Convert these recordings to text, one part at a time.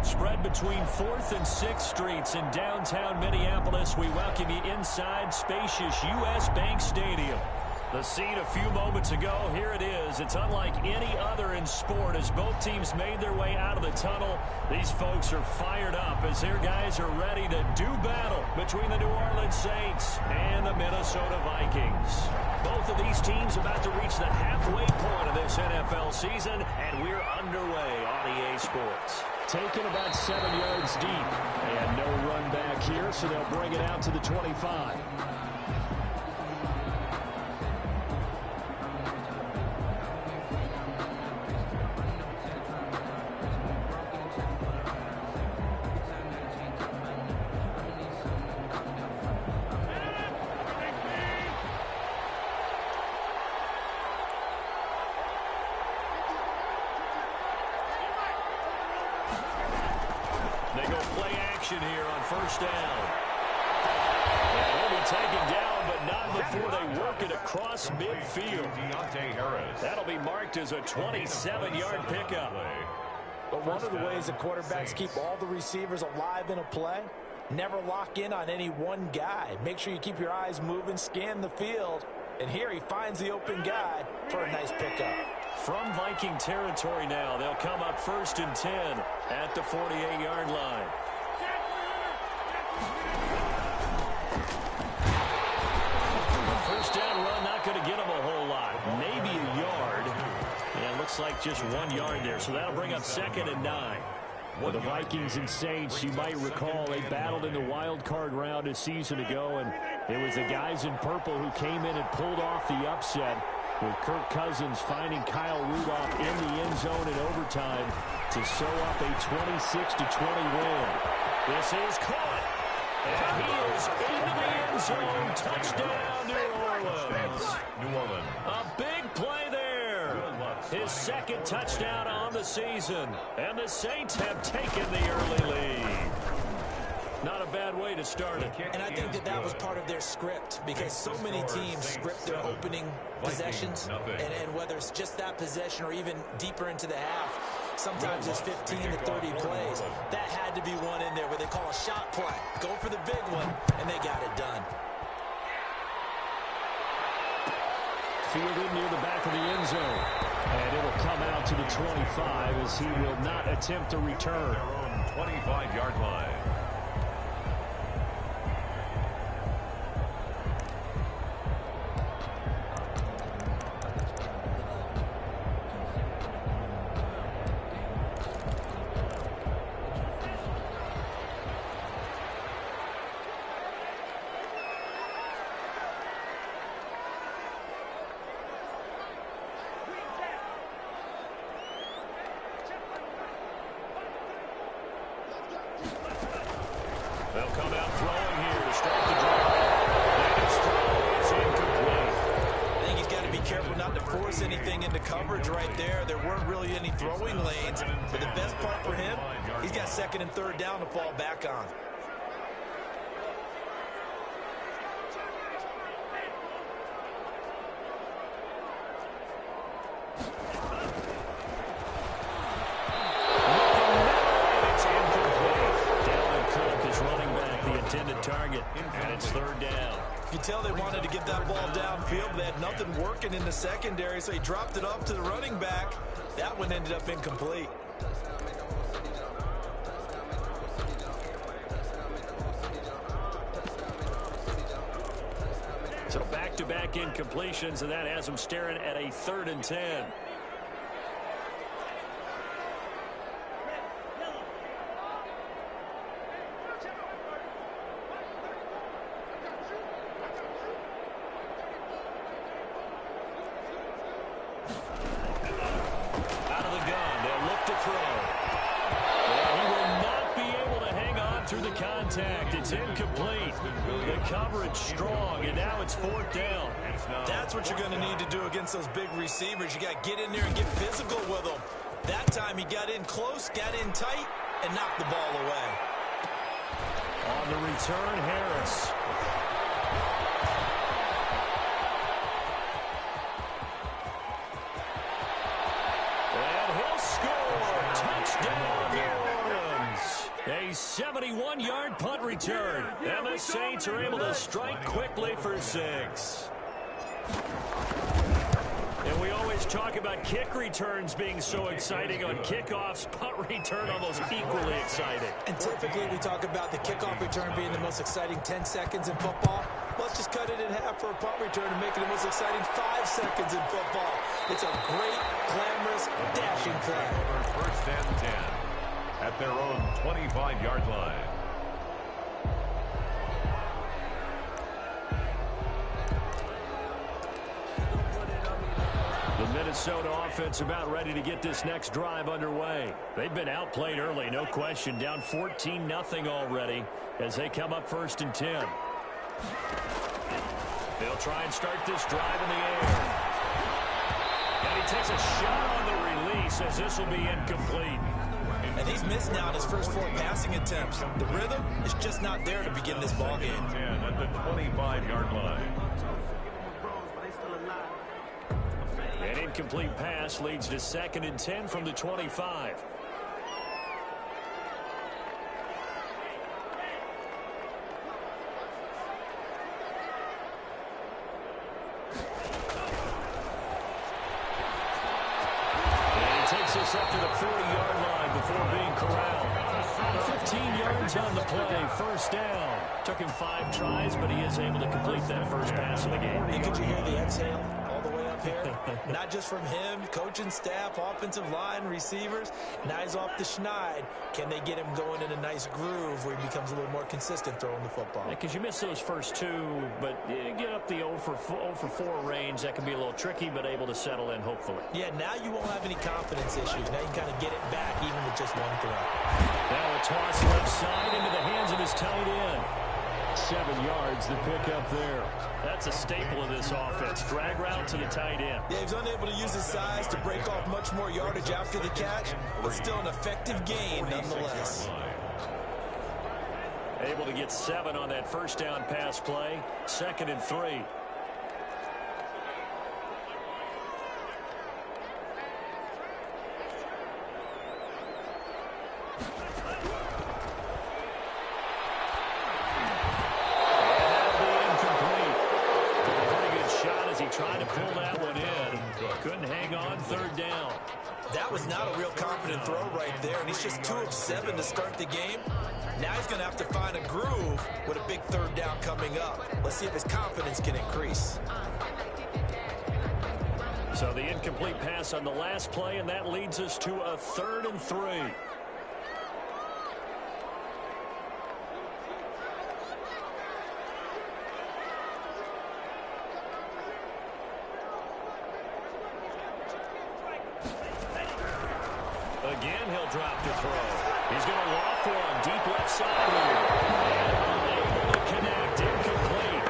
Spread between 4th and 6th Streets in downtown Minneapolis. We welcome you inside spacious U.S. Bank Stadium. The scene a few moments ago, here it is. It's unlike any other in sport as both teams made their way out of the tunnel. These folks are fired up as their guys are ready to do battle between the New Orleans Saints and the Minnesota Vikings. Both of these teams about to reach the halfway point of this NFL season, and we're underway on EA Sports. Taken about 7 yards deep. And no run back here, so they'll bring it out to the 25. They go play action here on first down. They'll be taken down, but not before they work it across midfield. That'll be marked as a 27-yard pickup. But one of the ways the quarterbacks keep all the receivers alive in a play, never lock in on any one guy. Make sure you keep your eyes moving, scan the field. And here he finds the open guy for a nice pickup. From Viking territory now, they'll come up 1st and 10 at the 48-yard line. The first down run not going to get them a whole lot. Maybe a yard. Yeah, looks like just 1 yard there. So that'll bring up 2nd and 9. Well, the Vikings and Saints, you might recall, they battled in the wild card round a season ago, and it was the guys in purple who came in and pulled off the upset, with Kirk Cousins finding Kyle Rudolph in the end zone in overtime to sew up a 26-20 win. This is caught. And he is into the end zone. Touchdown, New Orleans. A big play there. His 2nd touchdown on the season. And the Saints have taken the early lead. Not a bad way to start it. And I think that was part of their script, because so many teams script their opening possessions, and whether it's just that possession or even deeper into the half, sometimes it's 15 to 30 plays. That had to be one in there where they call a shot play. Go for the big one, and they got it done. Fielded near the back of the end zone. And it'll come out to the 25 as he will not attempt to return. 25-yard line. They'll come out throwing here to start the drive. And his throw is incomplete. I think he's got to be careful not to force anything into coverage right there. There weren't really any throwing lanes. But the best part for him, he's got 2nd and 3rd down to fall back on. Target, and it's 3rd down. You tell they wanted to get that ball downfield. They had nothing working in the secondary, so he dropped it off to the running back. That one ended up incomplete. So back-to-back incompletions, and that has him staring at a 3rd and 10. It's incomplete. The coverage strong, and now it's 4th down. That's what you're going to need to do against those big receivers. You got to get in there and get physical with them. That time he got in close, got in tight, and knocked the ball away. On the return, Harris. 71-yard punt return. And the Saints are able to strike quickly for 6. And we always talk about kick returns being so exciting on kickoffs. Punt return almost equally exciting. And typically we talk about the kickoff return being the most exciting 10 seconds in football. Let's just cut it in half for a punt return and make it the most exciting 5 seconds in football. It's a great, glamorous, dashing play. First and 10 at their own 25-yard line. The Minnesota offense about ready to get this next drive underway. They've been outplayed early, no question. Down 14-0 already as they come up first and 10. They'll try and start this drive in the air. And he takes a shot on the release as this will be incomplete. And he's missed now in his first 4 passing attempts. The rhythm is just not there to begin this ball game. At the 25-yard line. An incomplete pass leads to 2nd and 10 from the 25. Takes us up to the 40-yard line before being corralled. 15 yards on the play, first down. Took him 5 tries, but he is able to complete that first pass of the game. And could you hear the exhale all the way up here? Not just from him, coaching staff, offensive line, receivers. Now he's off the schneid. Can they get him going in a nice groove where he becomes a little more consistent throwing the football? Because you miss those first 2, but you get up the 0 for 4 range. That can be a little tricky, but able to settle in, hopefully. Yeah, now you won't have any confidence issues. Now you can kind of get it back even with just 1 throw. Now a toss left side into the hands of his tight end. 7 yards, the pickup there. That's a staple of this offense. Drag route to the tight end. Yeah, he was unable to use his size to break off much more yardage after the catch, but still an effective gain nonetheless. Able to get 7 on that first down pass play. 2nd and 3. Trying to pull that one in. Couldn't hang on, 3rd down. That was not a real confident throw right there, and he's just 2 of 7 to start the game. Now he's going to have to find a groove with a big 3rd down coming up. Let's see if his confidence can increase. So the incomplete pass on the last play, and that leads us to a 3rd and 3. Again, he'll drop the throw. He's going to loft one deep left side here. And able to connect. Incomplete.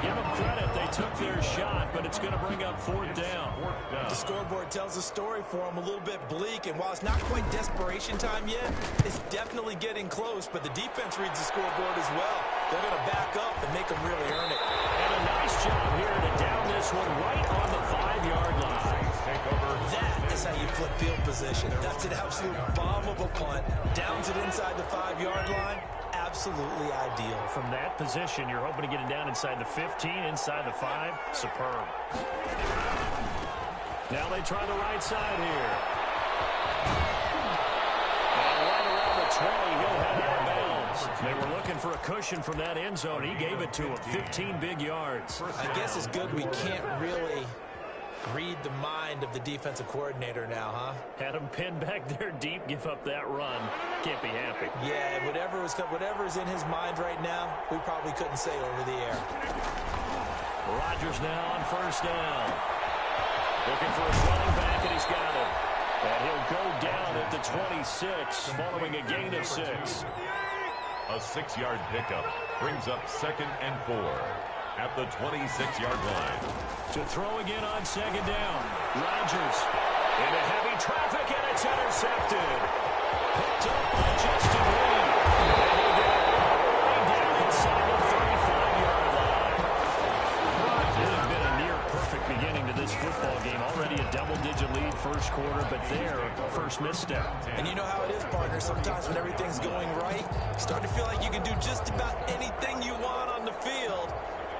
Give them credit. They took their shot, but it's going to bring up 4th down. The scoreboard tells a story for him, a little bit bleak, and while it's not quite desperation time yet, it's definitely getting close, but the defense reads the scoreboard as well. They're going to back up and make them really earn it. And a nice job here to down this one right on the 5-yard line. That is how you flip field position. That's an absolute bomb of a punt. Downs it inside the 5-yard line. Absolutely ideal. From that position, you're hoping to get it down inside the 15, inside the 5. Superb. Now they try the right side here. And right around the 20, he'll head out of bounds. They were looking for a cushion from that end zone. He gave it to him. 15 big yards. I guess it's good we can't really read the mind of the defensive coordinator now, huh? Had him pinned back there deep, give up that run. Can't be happy. Yeah, whatever's in his mind right now, we probably couldn't say over the air. Rodgers now on 1st down. Looking for his running back, and he's got it. And he'll go down at the 26, following a gain of 6. A 6-yard pickup brings up 2nd and 4 at the 26-yard line. To throw again on 2nd down. Rodgers into heavy traffic, and it's intercepted. Picked up by Justin Reed. And he'll get it all the way down inside the 35-yard line. It has been a near-perfect beginning to this football game. Already a double-digit lead first quarter, but there, first misstep. And you know how it is, partner. Sometimes when everything's going right, you start to feel like you can do just about anything you want on the field.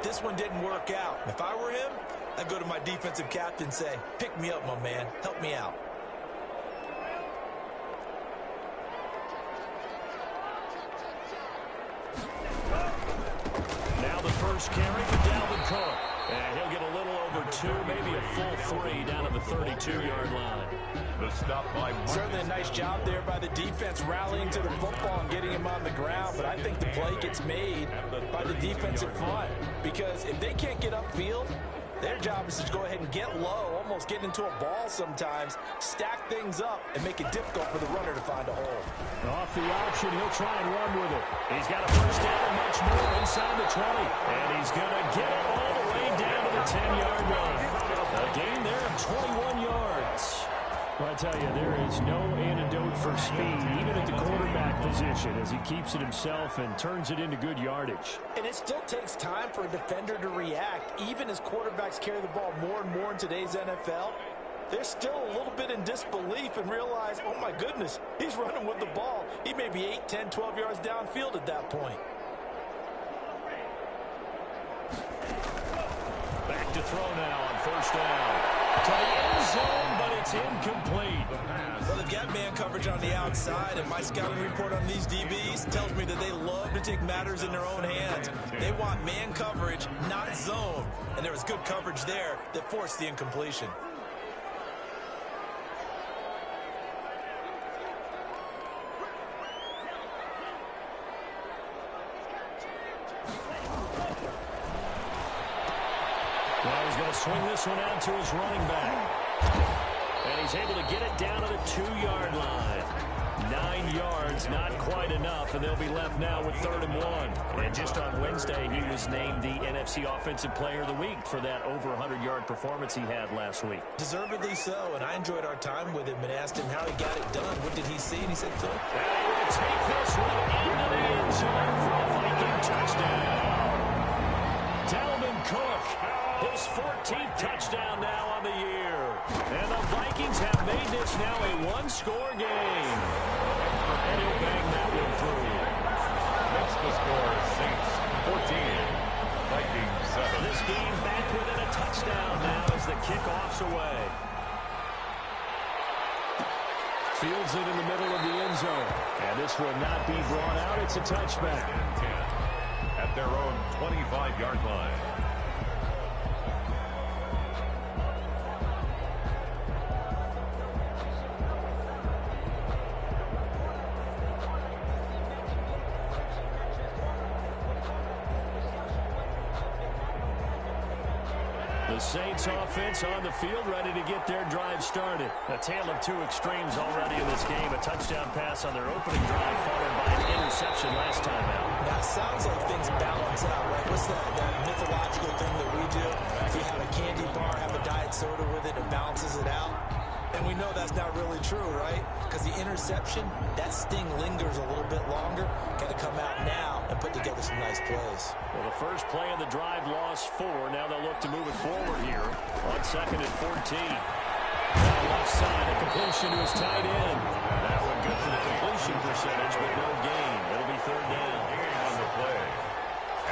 This one didn't work out. If I were him, I'd go to my defensive captain and say, pick me up, my man. Help me out. Now the first carry for Dalvin Cook. And he'll get a little over 2, maybe a full 3 down at the 32-yard line. The stop by Certainly a nice job there by the defense rallying to the football and getting him on the ground. But I think the play gets made by the defensive front. Because if they can't get upfield, their job is to go ahead and get low, almost get into a ball sometimes, stack things up, and make it difficult for the runner to find a hole. Off the option, he'll try and run with it. He's got a first down and much more inside the 20. And he's going to get it all the way down to the 10-yard line. A gain there of 21 yards. Well, I tell you, there is no antidote for speed, even at the quarterback position, as he keeps it himself and turns it into good yardage. And it still takes time for a defender to react. Even as quarterbacks carry the ball more and more in today's NFL, they're still a little bit in disbelief and realize, oh my goodness, he's running with the ball. He may be 8, 10, 12 yards downfield at that point. Back to throw now on first down. To the end zone, but it's incomplete. Well, they've got man coverage on the outside, and my scouting report on these DBs tells me that they love to take matters in their own hands. They want man coverage, not zone. And there was good coverage there that forced the incompletion. Well, he's going to swing this one out to his running back. And he's able to get it down to the 2-yard line. 9 yards, not quite enough, and they'll be left now with 3rd and 1. And just on Wednesday, he was named the NFC Offensive Player of the Week for that over 100-yard performance he had last week. Deservedly so, and I enjoyed our time with him and asked him how he got it done. What did he see? And he said, Phil. And he will take this one into the end zone for a Viking touchdown. Dalvin Cook, his 14th touchdown now on the year. And the Vikings have made this now a one-score game. And he'll bang that one through. Makes the score Saints 14, Vikings 7. This game back within a touchdown now as the kickoff's away. Fields it in the middle of the end zone. And this will not be brought out. It's a touchback. 10 at their own 25-yard line. The Saints offense on the field, ready to get their drive started. A tale of 2 extremes already in this game. A touchdown pass on their opening drive, followed by an interception last time out. Now, it sounds like things balance out, right? What's that mythological thing that we do? If you have a candy bar, have a diet soda with it, it balances it out. And we know that's not really true, right? Because the interception, that sting lingers a little bit longer. Got to come out now and put together some nice plays. Well, the first play of the drive lost 4. Now they'll look to move it forward here on 2nd and 14. Left side, a completion to his tight end. That one good for the completion percentage, but no gain. It'll be 3rd down. On the play.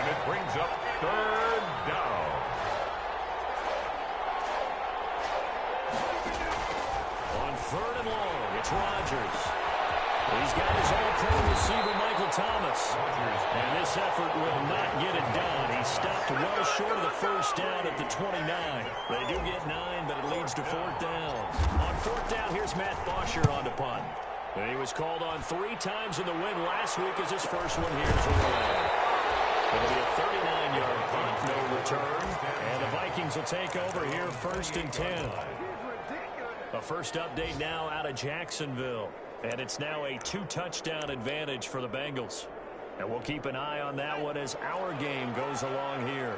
And it brings up 3rd down. On 3rd and long, it's Rodgers. He's got his all-pro receiver, Michael Thomas. And this effort will not get it done. He stopped well short of the first down at the 29. They do get 9, but it leads to 4th down. On 4th down, here's Matt Bosher on the punt. And he was called on 3 times in the win last week as his first one here is away. It'll be a 39-yard punt, no return. And the Vikings will take over here 1st and 10. A first update now out of Jacksonville. And it's now a 2-touchdown advantage for the Bengals. And we'll keep an eye on that one as our game goes along here.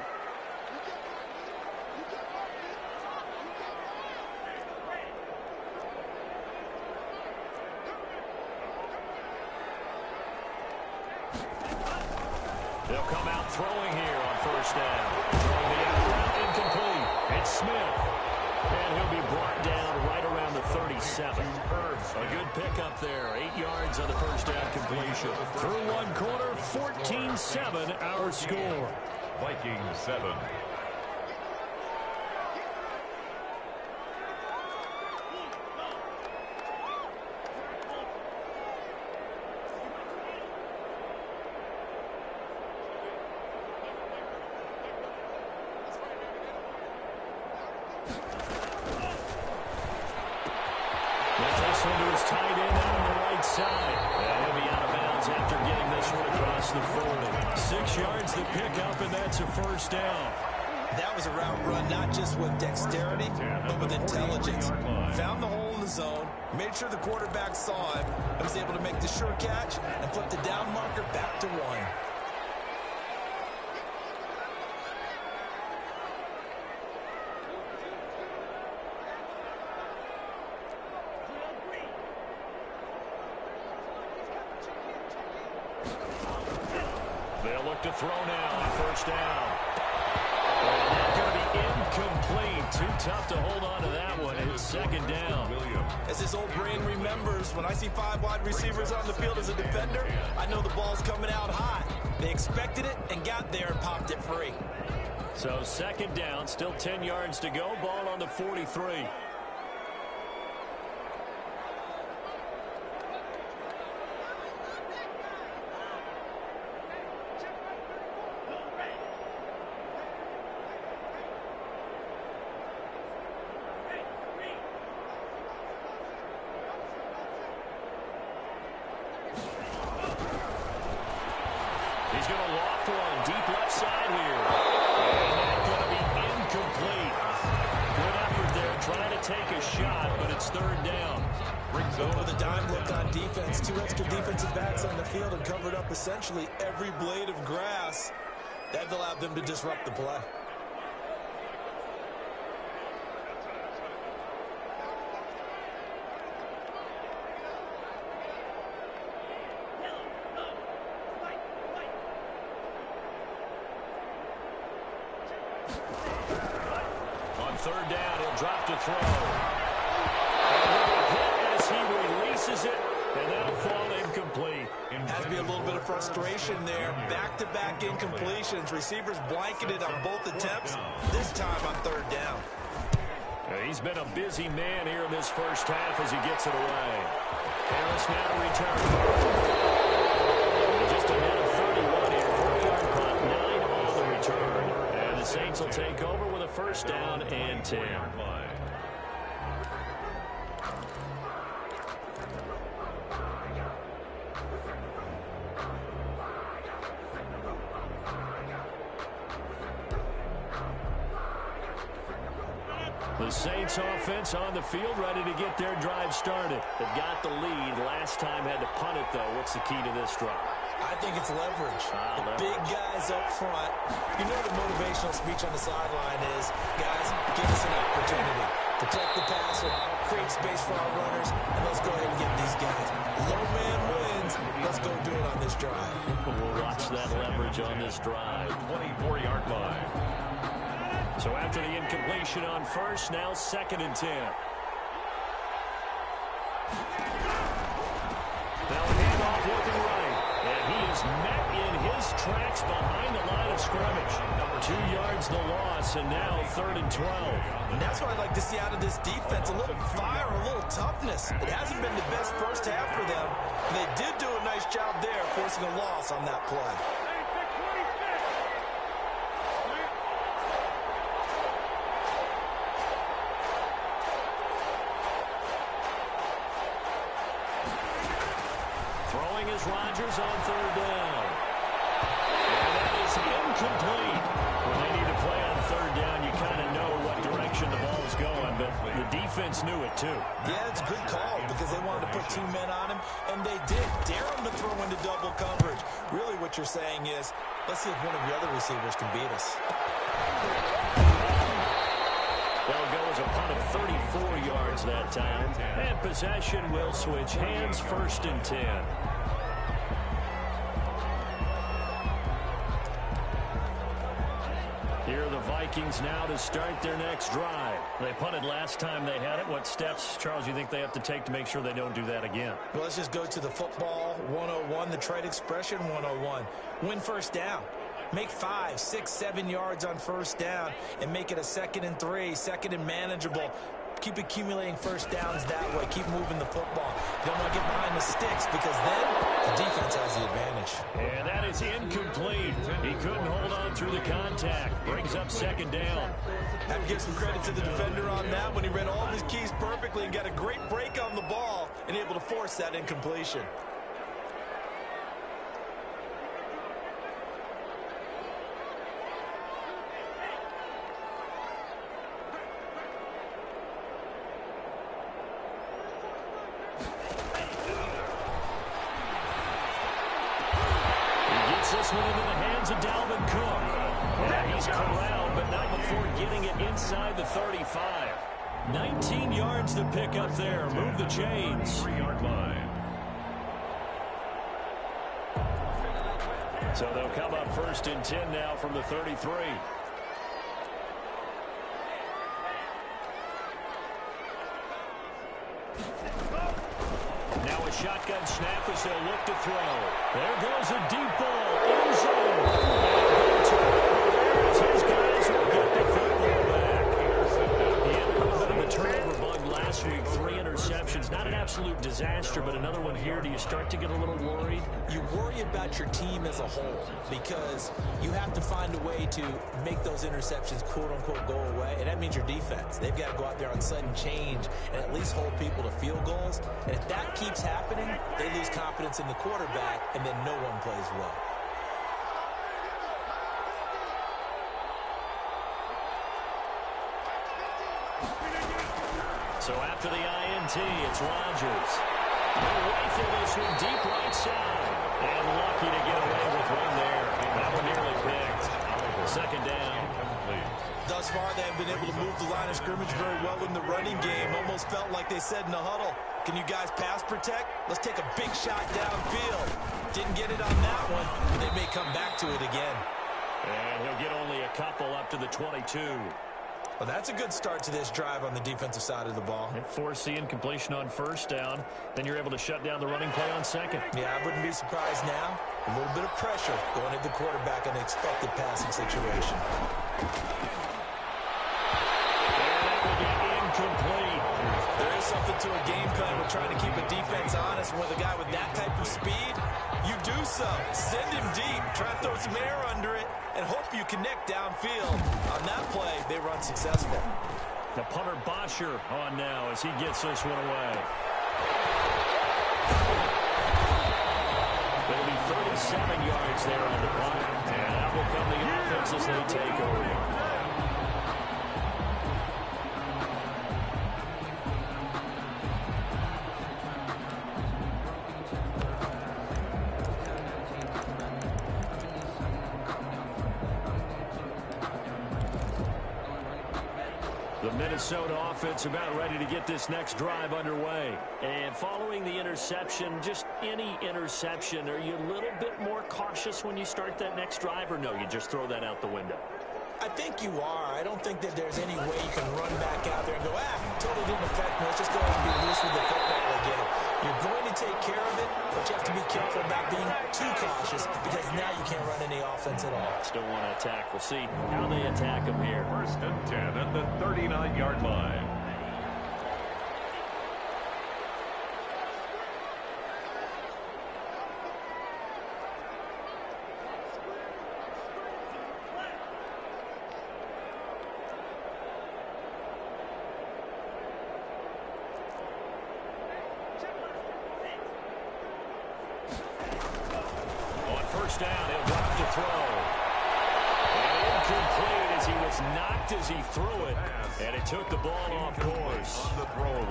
They'll come out throwing here on 1st down. Throwing the out route incomplete. It's Smith. And he'll be 7. A good pickup there. 8 yards on the first down completion. Through one quarter, 14-7 our score. Vikings 7. First down. That was a route run, not just with dexterity, but with intelligence. Found the hole in the zone, made sure the quarterback saw him, and was able to make the sure catch and flip the down marker back to 1. They'll look to throw now on first down. And that's going to be incomplete. Too tough to hold on to that one. It's second down. As his old brain remembers, when I see 5 wide receivers on the field as a defender, I know the ball's coming out high. They expected it and got there and popped it free. So second down, still 10 yards to go. Ball on the 43. He's going to loft one deep left side here. And that's going to be incomplete. Good effort there trying to take a shot, but it's third down. Going with a dime look on defense. 2 extra defensive backs on the field and covered up essentially every blade of grass. That allowed them to disrupt the play. Third down, he'll drop to throw. And hit as he releases it, and that'll fall incomplete. Has to be a little bit of frustration there. Back-to-back incompletions. Receivers blanketed on both attempts, this time on third down. He's been a busy man here in this first half as he gets it away. Harris now to return. Just a net of 31 here. 4-yard punt, 9 on the return. And the Saints will take over with a first down and 10. The Saints offense on the field, ready to get their drive started. They've got the lead. Last time had to punt it, though. What's the key to this drive? I think it's leverage. The big guys up front. You know the motivational speech on the sideline is, guys, give us an opportunity. Protect the passer, create space for our runners, and let's go ahead and get these guys. Low man wins. Let's go do it on this drive. We'll watch that leverage on this drive. 24-yard line. So after the incompletion on first, now 2nd and 10. Now a handoff looking right. And he is met in his tracks behind the line of scrimmage. 2 yards the loss, and now 3rd and 12. And that's what I'd like to see out of this defense. A little fire, a little toughness. It hasn't been the best first half for them. They did do a nice job there, forcing a loss on that play. Rodgers on 3rd down. And that is incomplete. When they need to play on 3rd down, you kind of know what direction the ball is going, but the defense knew it too. Yeah, it's a good call because they wanted to put 2 men on him, and they did. Dare him to throw into double coverage. Really what you're saying is, let's see if one of the other receivers can beat us. They'll go as a punt of 34 yards that time. And possession will switch hands, 1st and 10. Vikings now to start their next drive. They punted last time they had it. What steps, Charles, you think they have to take to make sure they don't do that again? Well, let's just go to the football 101, the trade expression 101. Win first down. Make 5, 6, 7 yards on first down and make it a 2nd and 3, 2nd and manageable. Keep accumulating first downs that way. Keep moving the football. You don't want to get behind the sticks because then the defense has the advantage. And that is incomplete. He couldn't hold on through the contact. Brings up 2nd down. Have to give some credit to the defender on that when he read all of his keys perfectly and got a great break on the ball and able to force that incompletion. This one into the hands of Dalvin Cook. Yeah, he's corralled, but not before getting it inside the 35. 19 yards to pick up there. Move the chains. 3-yard line. So they'll come up 1st and 10 now from the 33. Now a shotgun snap as they'll look to throw. There goes a deep ball. End zone. His guys will get the football back. He had a little bit of a turnover bug last week. 3 interceptions. Not an absolute disaster, but another one here. Do you start to get a little worried? You worry about your team as a whole because you have to find a way to make those interceptions quote-unquote go away, and that means your defense. They've got to go out there on sudden change and at least hold people to field goals. And if that keeps happening, they lose confidence in the quarterback, and then no one plays well. So after the INT, it's Rodgers. They'll rifle this one deep right side. And lucky to get away with one there. That one nearly picked. 2nd down. Thus far, they have been able to move the line of scrimmage very well in the running game. Almost felt like they said in the huddle, can you guys pass protect? Let's take a big shot downfield. Didn't get it on that one, but they may come back to it again. And he'll get only a couple up to the 22. Well, that's a good start to this drive on the defensive side of the ball. And force the incompletion on 1st down. Then you're able to shut down the running play on 2nd. Yeah, I wouldn't be surprised now. A little bit of pressure going at the quarterback in an expected passing situation. Incomplete. There is something to a game plan. We're trying to keep a defense honest. With a guy with that type of speed, you do so. Send him deep. Try to throw some air under it and hope you connect downfield. On that play, they run successful. The punter Bosher on now as he gets this one away. There'll be 37 yards there on the punt. And out will come the offense as they take over. The Minnesota offense about ready to get this next drive underway. And following the interception, just any interception, are you a little bit more cautious when you start that next drive, or no, you just throw that out the window? I think you are. I don't think that there's any way you can run back out there and go, totally didn't affect me. Let's just go ahead and be loose with the football again. You're going to take care of it, but you have to be careful about being too cautious because now you can't run any offense at all. Still want to attack. We'll see how they attack them here. 1st and 10 at the 39-yard line. First down, he'll drop to throw. And incomplete as he was knocked as he threw it. And it took the ball off course.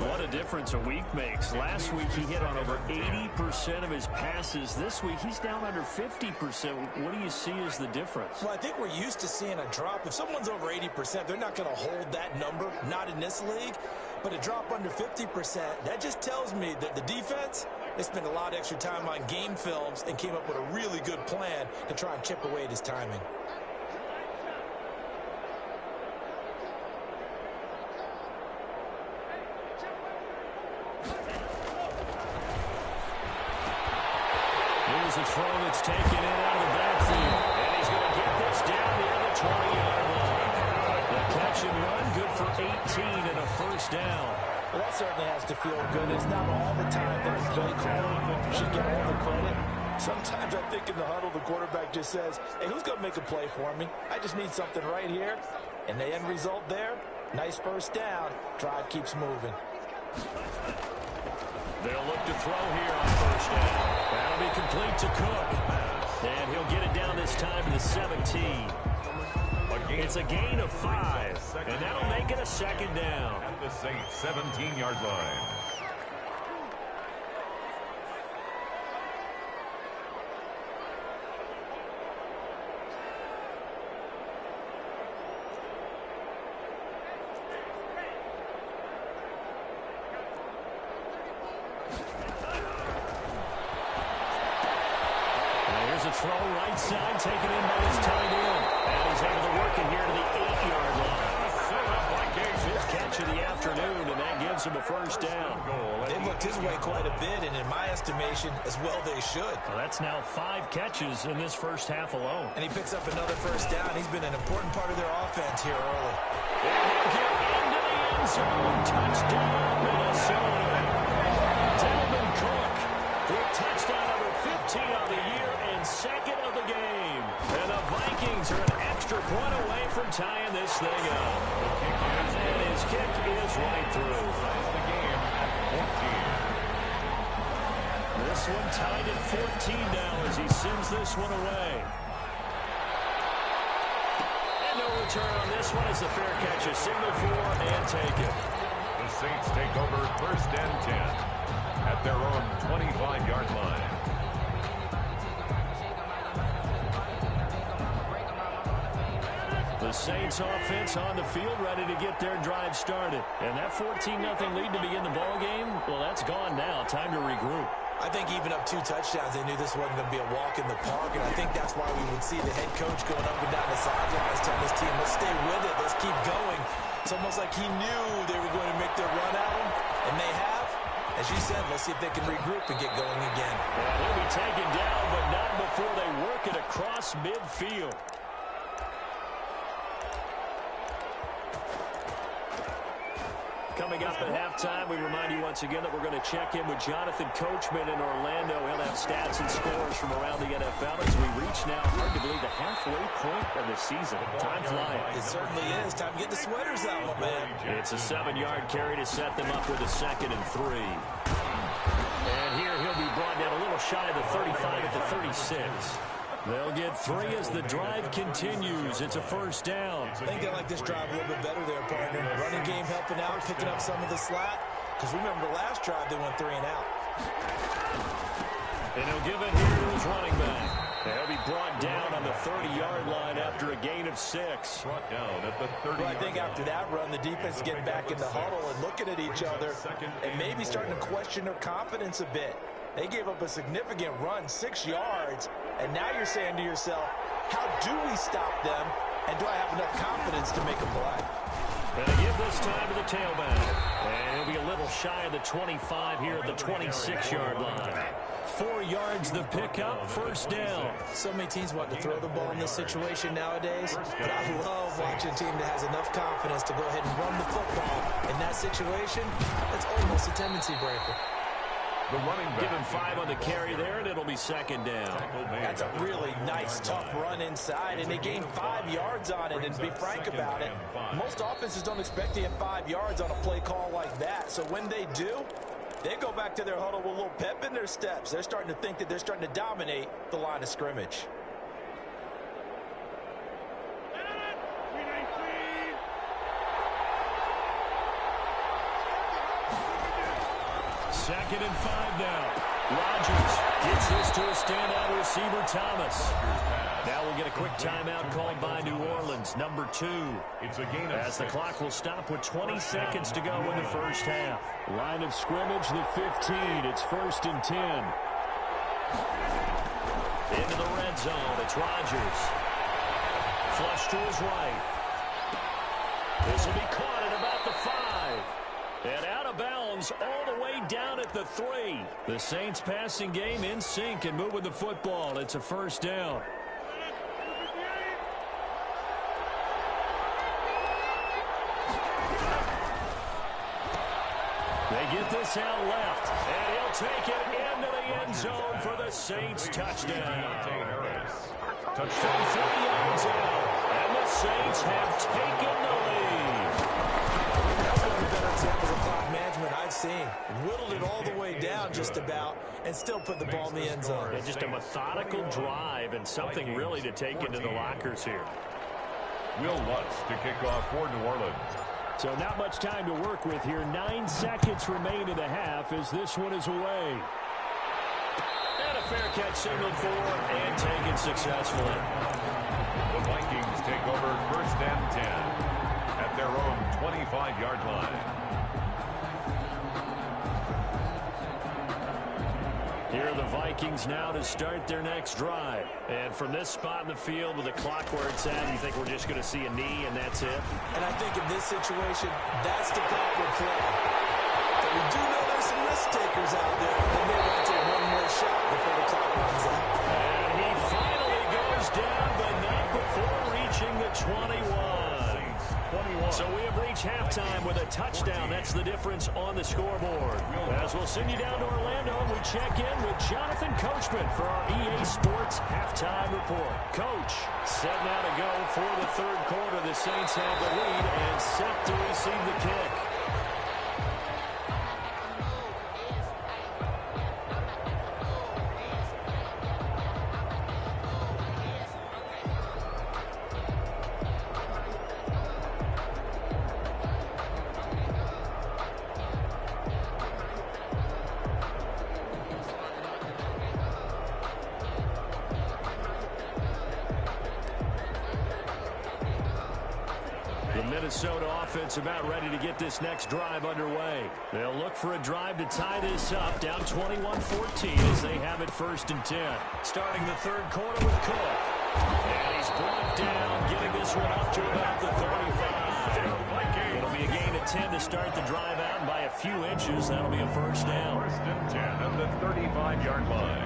What a difference a week makes. Last week he hit on over 80% of his passes. This week he's down under 50%. What do you see as the difference? Well, I think we're used to seeing a drop. If someone's over 80%, they're not going to hold that number, not in this league. But a drop under 50%, that just tells me that the defense, they spent a lot of extra time on game films and came up with a really good plan to try and chip away at his timing. Here's a throw that's taken in out of the backfield. And he's going to get this down near the 20-yard line. The catch and run, good for 18 and a first down. Well, that certainly has to feel good. It's not all the time that the play caller should get all the credit. Sometimes I think in the huddle, the quarterback just says, hey, who's going to make a play for me? I just need something right here. And the end result there, nice first down. Drive keeps moving. They'll look to throw here on first down. That'll be complete to Cook. And he'll get it down this time to the 17. It's a gain of 5. And that'll make it a second down. At the Saints' 17-yard line. Here's a throw right side, taken in by his tight end. And he's able to work it here to the 8-yard line. Fifth catch of the afternoon, and that gives him a first down. They've looked his way quite a bit, and in my estimation, as well they should. Well, that's now 5 catches in this first half alone. And he picks up another first down. He's been an important part of their offense here early. And he'll get into the end zone. Touchdown, Minnesota. Dalvin Cook with touchdown number 15 on the year and second of the game. And the Vikings are an extra point away from tying this thing up. And his kick is right through. This one tied at 14 now as he sends this one away. And no return on this one as the fair catch is signaled for and taken. The Saints take over first and 10 at their own 25-yard line. The Saints offense on the field, ready to get their drive started. And that 14-0 lead to begin the ball game, well, that's gone now. Time to regroup. I think even up 2 touchdowns, they knew this wasn't going to be a walk in the park, and I think that's why we would see the head coach going up and down the sidelines telling his team, let's stay with it, let's keep going. It's almost like he knew they were going to make their run at him, and they have. As you said, let's see if they can regroup and get going again. Yeah, they'll be taken down, but not before they work it across midfield. Coming up at halftime, we remind you once again that we're going to check in with Jonathan Coachman in Orlando. He'll have stats and scores from around the NFL as we reach now, hard to believe, the halfway point of the season. Time flying. It certainly is. Time to get the sweaters out, my man. It's a 7-yard carry to set them up with a 2nd and 3. And here he'll be brought down a little shy of the 35 at the 36. They'll get 3 as the drive continues. It's a first down. I think they like this drive a little bit better there, partner. Running game helping out, picking up some of the slack. Because remember, the last drive, they went 3 and out. And he'll give it here to his running back. They'll be brought down on the 30-yard line after a gain of 6. Brought down at the 30-yard line. Well, I think after that run, the defense is getting back in the huddle and looking at each other and maybe starting to question their confidence a bit. They gave up a significant run, 6 yards, and now you're saying to yourself, how do we stop them, and do I have enough confidence to make a play? And they give this time to the tailback. And he'll be a little shy of the 25 here at the 26-yard line. 4 yards the pickup, first down. So many teams want to throw the ball in this situation nowadays, but I love watching a team that has enough confidence to go ahead and run the football. In that situation, that's almost a tendency breaker. The running back. Give him 5 on the carry there, and it'll be 2nd down. That's a really nice, tough run inside, and they gained 5 yards on it. And to be frank about it, most offenses don't expect to get 5 yards on a play call like that. So when they do, they go back to their huddle with a little pep in their steps. They're starting to think that they're starting to dominate the line of scrimmage. Second and 5 now. Rodgers gets this to a standout receiver, Thomas. Now we'll get a quick timeout called by New Orleans, number 2. It's a gain of as the 6. clock will stop with 20 seconds to go in the first half. Line of scrimmage, the 15. It's 1st and 10. Into the red zone. It's Rodgers. Flush to his right. This will be caught at about the 5. And out of bounds themselves all the way down at the 3. The Saints passing game in sync and moving the football. It's a first down. They get this out left, and he'll take it into the end zone for the Saints touchdown. From 30 yards out, and the Saints have taken the lead. That's one of the better examples of clock management I've seen. Whittled it all the way down just about and still put the ball in the end zone. Yeah, just a methodical drive and something really to take into the lockers here. Will Lutz to kick off for New Orleans. So not much time to work with here. 9 seconds remain in the half as this one is away. And a fair catch signaled for and taken successfully. The Vikings take over 1st and 10 at their own 25-yard line. Here are the Vikings now to start their next drive. And from this spot in the field with the clock where it's at, you think we're just going to see a knee and that's it? And I think in this situation, that's the proper play. But we do know there's some risk takers out there that may want to take one more shot before the clock runs out. And he finally goes down, but not before reaching the 21. So we have reached halftime with a touchdown. That's the difference on the scoreboard. As we'll send you down to Orlando, we check in with Jonathan Coachman for our EA Sports Halftime Report. Coach, set now to go for the third quarter. The Saints have the lead and set to receive the kick. Minnesota offense about ready to get this next drive underway. They'll look for a drive to tie this up, down 21-14 as they have it 1st and 10. Starting the third quarter with Cook. And he's brought down, getting this one up to about the 35. It'll be a gain of 10 to start the drive out, and by a few inches, that'll be a first down. 1st and 10 at the 35-yard line.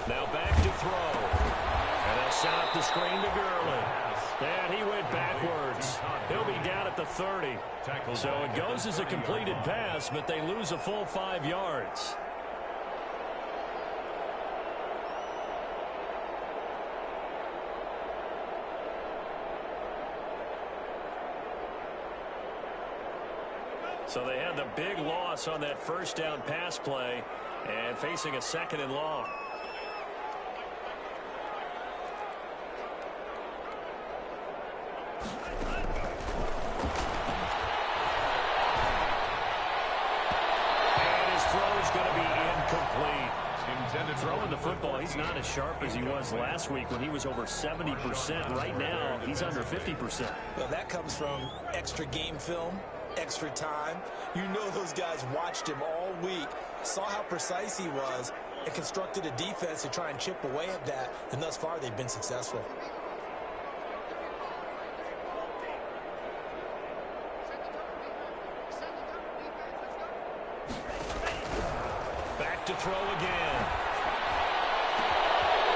Now back to throw. And they'll set up the screen to Gurley. And he went backwards. He'll be down at the 30. So it goes as a completed pass, but they lose a full 5 yards. So they had the big loss on that first down pass play and facing a 2nd and long. Throwing the football, he's not as sharp as he was last week when he was over 70%. Right now, he's under 50%. Well, that comes from extra game film, extra time. You know those guys watched him all week, saw how precise he was, and constructed a defense to try and chip away at that. And thus far, they've been successful. Back to throw again.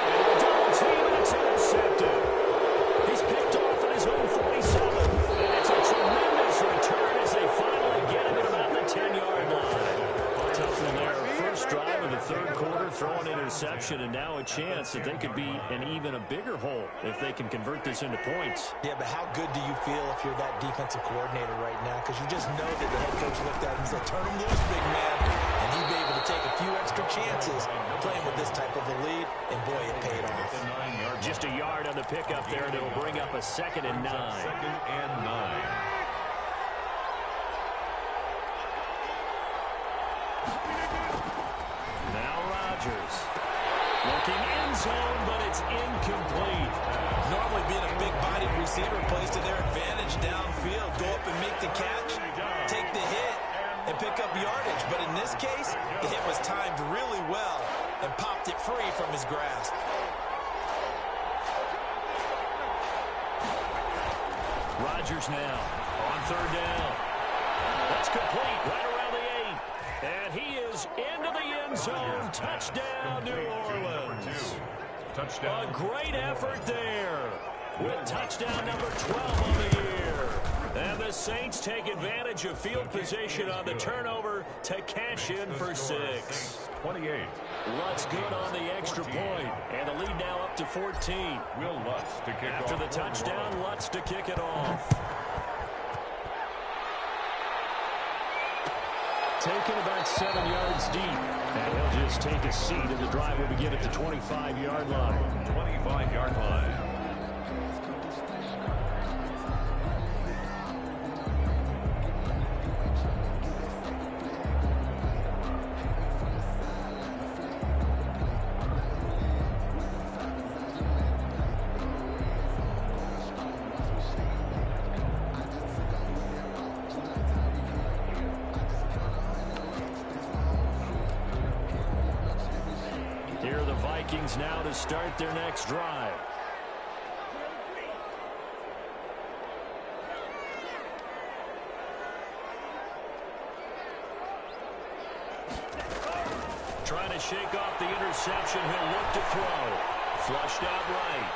And the double team, and it's intercepted. He's picked off at his own 47. And it's a tremendous return as they finally get him at about the 10-yard line. Tough one there. First drive of the third quarter, throwing interception, and now a chance that they could be in even a bigger hole if they can convert this into points. Yeah, but how good do you feel if you're that defensive coordinator right now? Because you just know that the head coach looked at him and said, turn him loose, big man. And he'd be able to take a few extra chances playing with this type of a lead, and boy, it paid off. Just a yard on the pickup there, and it'll bring up a 2nd and 9. 2nd and 9. Looking end zone, but it's incomplete. Normally being a big-bodied receiver plays to their advantage downfield. Go up and make the catch, take the hit, and pick up yardage. But in this case, the hit was timed really well and popped it free from his grasp. Rodgers now on third down. That's complete right around the 8. And he is into the end zone. Touchdown, New Orleans. Touchdown. A great effort there with touchdown number 12 on the year. And the Saints take advantage of field position on the turnover to cash in for 6. 28. Lutz good on the extra point, and the lead now up to 14. Will Lutz to kick off. After the touchdown, Lutz to kick it off. Taken about 7 yards deep. And he'll just take a seat, and the drive will begin at the 25-yard line. 25-yard line. Here are the Vikings now to start their next drive. Trying to shake off the interception. He'll look to throw. Flushed out right.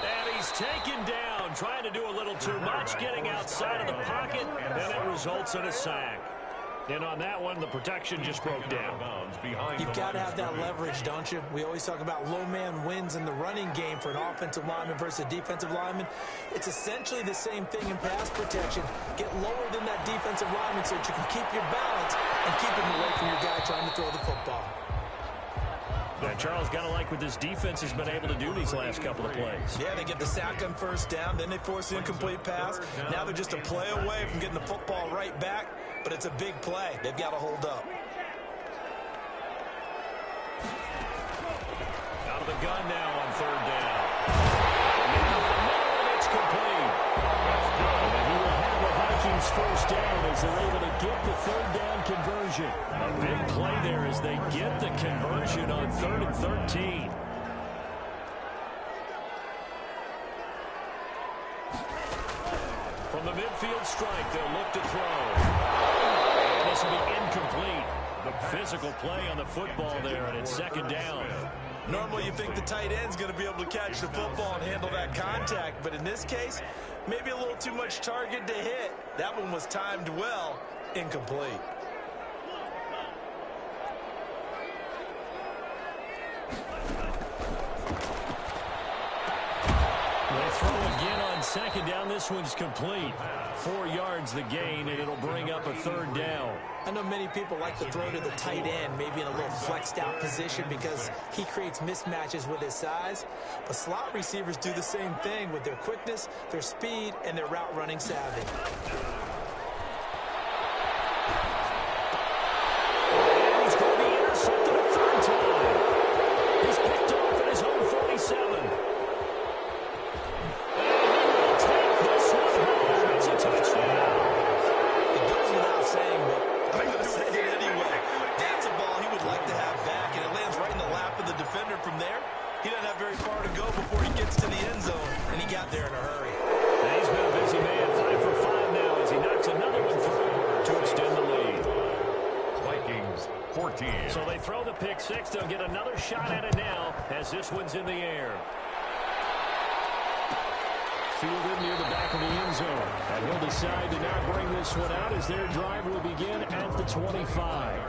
And he's taken down. Trying to do a little too much. Getting outside of the pocket. And it results in a sack. And on that one, the protection just broke down. You've got to have that leverage, don't you? We always talk about low man wins in the running game for an offensive lineman versus a defensive lineman. It's essentially the same thing in pass protection. Get lower than that defensive lineman so that you can keep your balance and keep him away from your guy trying to throw the football. Now, Charles, got to like what this defense has been able to do these last couple of plays. Yeah, they get the sack on first down, then they force the incomplete pass. Now they're just a play away from getting the football right back, but it's a big play. They've got to hold up. Out of the gun now on third down. And it's complete. And he will have the Vikings first down as they're able to get the third down conversion. A big play there as they get the conversion on 3rd and 13. From the midfield strike, they'll look to throw. And this will be incomplete. The physical play on the football there, and it's second down. Normally you think the tight end's going to be able to catch the football and handle that contact, but in this case, maybe a little too much target to hit. That one was timed well, incomplete. They throw again on second down. This one's complete. 4 yards the gain, and it'll bring up a third down. I know many people like to throw to the tight end, maybe in a little flexed out position because he creates mismatches with his size. But slot receivers do the same thing with their quickness, their speed, and their route running savvy. And he's going to be intercepted a third time. He's picked off at his own 47. From there, he doesn't have very far to go before he gets to the end zone, and he got there in a hurry. And he's been a busy man, 5 for 5 now as he knocks another one through to extend the lead. Vikings 14. So they throw the pick six. They'll get another shot at it now as this one's in the air. Fielded near the back of the end zone. And he'll decide to not bring this one out as their drive will begin at the 25.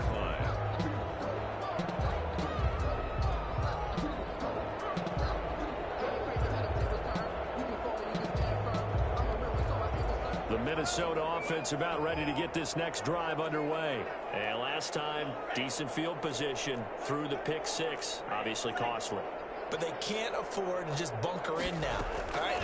The Minnesota offense about ready to get this next drive underway. And last time, decent field position through the pick six. Obviously costly. But they can't afford to just bunker in now. All right,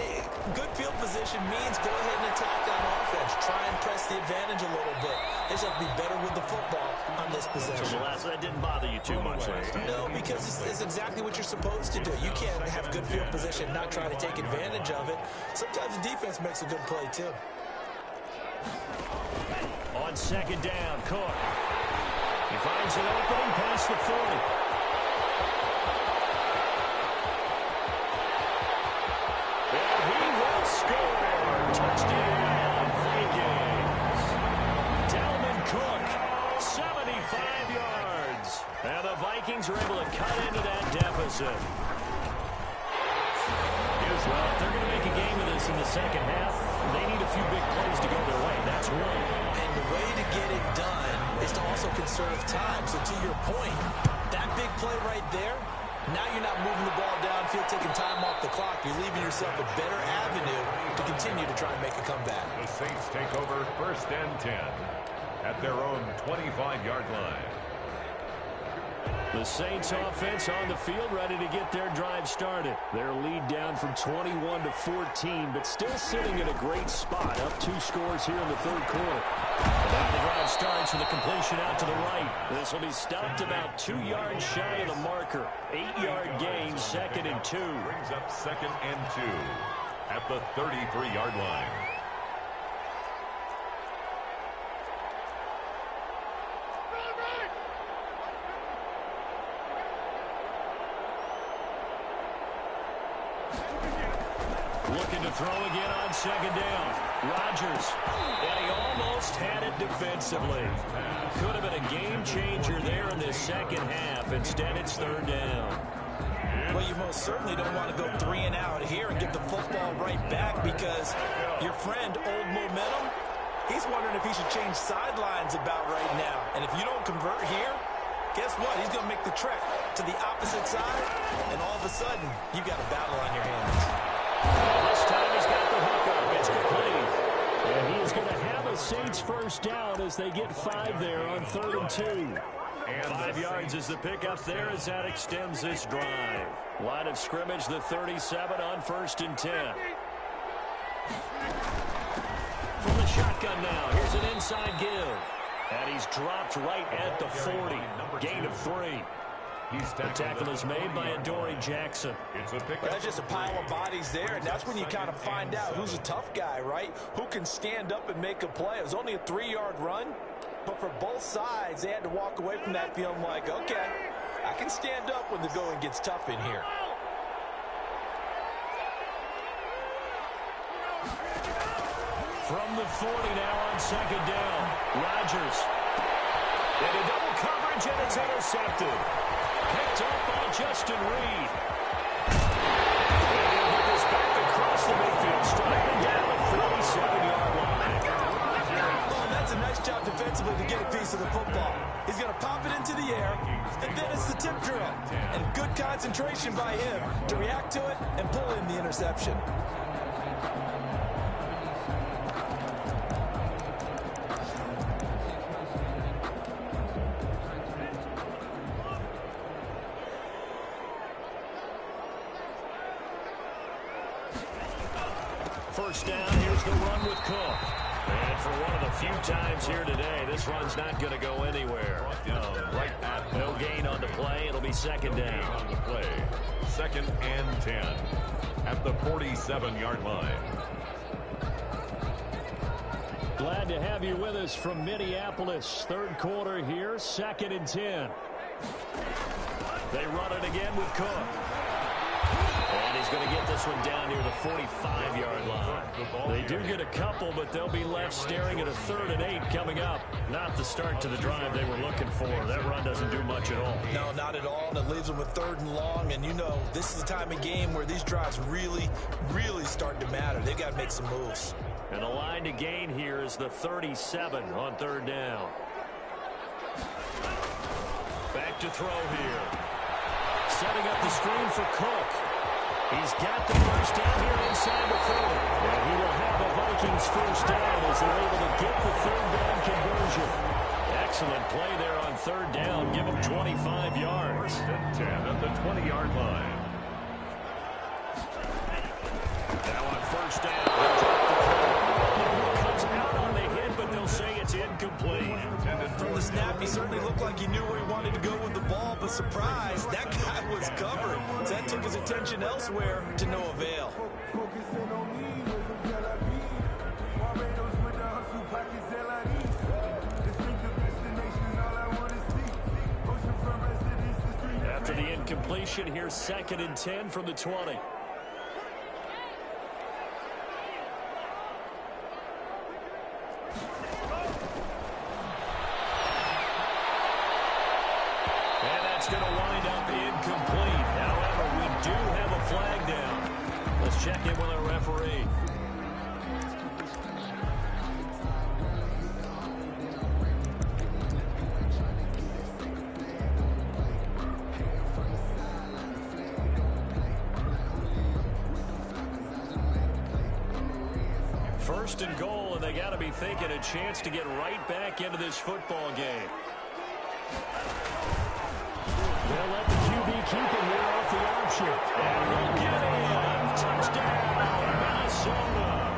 good field position means go ahead and attack on offense. Try and press the advantage a little bit. They just have to be better with the football on this possession. So that didn't bother you too much last time. No, because it's exactly what you're supposed to do. You can't have good field position and not try to take advantage of it. Sometimes the defense makes a good play, too. On second down, Cook. He finds an opening past the 40. And he will score. Touchdown, Vikings. Dalvin Cook, 75 yards. And the Vikings are able to cut into that deficit. Well, if they're going to make a game of this in the second half, they need a few big plays to go their way. That's one. And the way to get it done is to also conserve time. So to your point, that big play right there, now you're not moving the ball downfield, taking time off the clock. You're leaving yourself a better avenue to continue to try and make a comeback. The Saints take over 1st and 10 at their own 25-yard line. The Saints offense on the field, ready to get their drive started. Their lead down from 21 to 14, but still sitting in a great spot. Up 2 scores here in the third quarter. Now the drive starts with a completion out to the right. This will be stopped about 2 yards shy of the marker. 8-yard gain, 2nd and 2. Brings up 2nd and 2 at the 33-yard line. Looking to throw again on 2nd down. Rodgers. And he almost had it defensively. Could have been a game changer there in this second half. Instead, it's 3rd down. Well, you most certainly don't want to go 3 and out here and get the football right back, because your friend, Old Momentum, he's wondering if he should change sidelines about right now. And if you don't convert here, guess what? He's going to make the trek to the opposite side, and all of a sudden, you've got a battle on your hands. This time he's got the hook up. It's complete. And he is going to have a Saints first down as they get 5 there on 3rd and 2. And 5 yards is the pickup there as that extends this drive. Line of scrimmage, the 37 on 1st and 10. From the shotgun now, here's an inside give. And he's dropped right at the 40. Gain of 3. The tackle is made by Adoree Jackson. It's a pickup. Well, that's just a pile of bodies there, and that's when you kind of find out who's a tough guy, right? Who can stand up and make a play. It was only a 3-yard run, but for both sides, they had to walk away from that feeling like, okay, I can stand up when the going gets tough in here. From the 40 now on 2nd down. Rodgers. Into double coverage, and it's intercepted. Picked up by Justin Reed. And he'll get this back across the midfield, striking down the 47-yard line. Oh, that's a nice job defensively to get a piece of the football. He's going to pop it into the air, and then it's the tip drill. And good concentration by him to react to it and pull in the interception. First down, here's the run with Cook. And for one of the few times here today, this run's not going to go anywhere. Right at no gain on the play. It'll be 2nd down. on the play. 2nd and 10 at the 47-yard line. Glad to have you with us from Minneapolis. Third quarter here, 2nd and 10. They run it again with Cook. And he's going to get this one down near the 45-yard line. They do get a couple, but they'll be left staring at a 3rd and 8 coming up. Not the start to the drive they were looking for. That run doesn't do much at all. No, not at all, and it leaves them with 3rd and long. And you know, this is the time of game where these drives really, really start to matter. They've got to make some moves. And the line to gain here is the 37 on 3rd down. Back to throw here. Setting up the screen for Cook. He's got the first down here inside the 30. And he will have the Vikings first down as they're able to get the 3rd down conversion. Excellent play there on 3rd down. Give him 25 yards. 1st and 10 at the 20-yard line. Now on 1st down. Comes out on the hit, but they'll say it's incomplete. From the snap, he certainly looked like he knew where he wanted to go with the ball, but surprise, that guy was covered. So that took his attention elsewhere to no avail. After the incompletion, here's 2nd and 10 from the 20. check in with our referee. First and goal, and they got to be thinking a chance to get right back into this football game. They'll let the QB keep him here off the option. And he'll get in. Touchdown, Minnesota.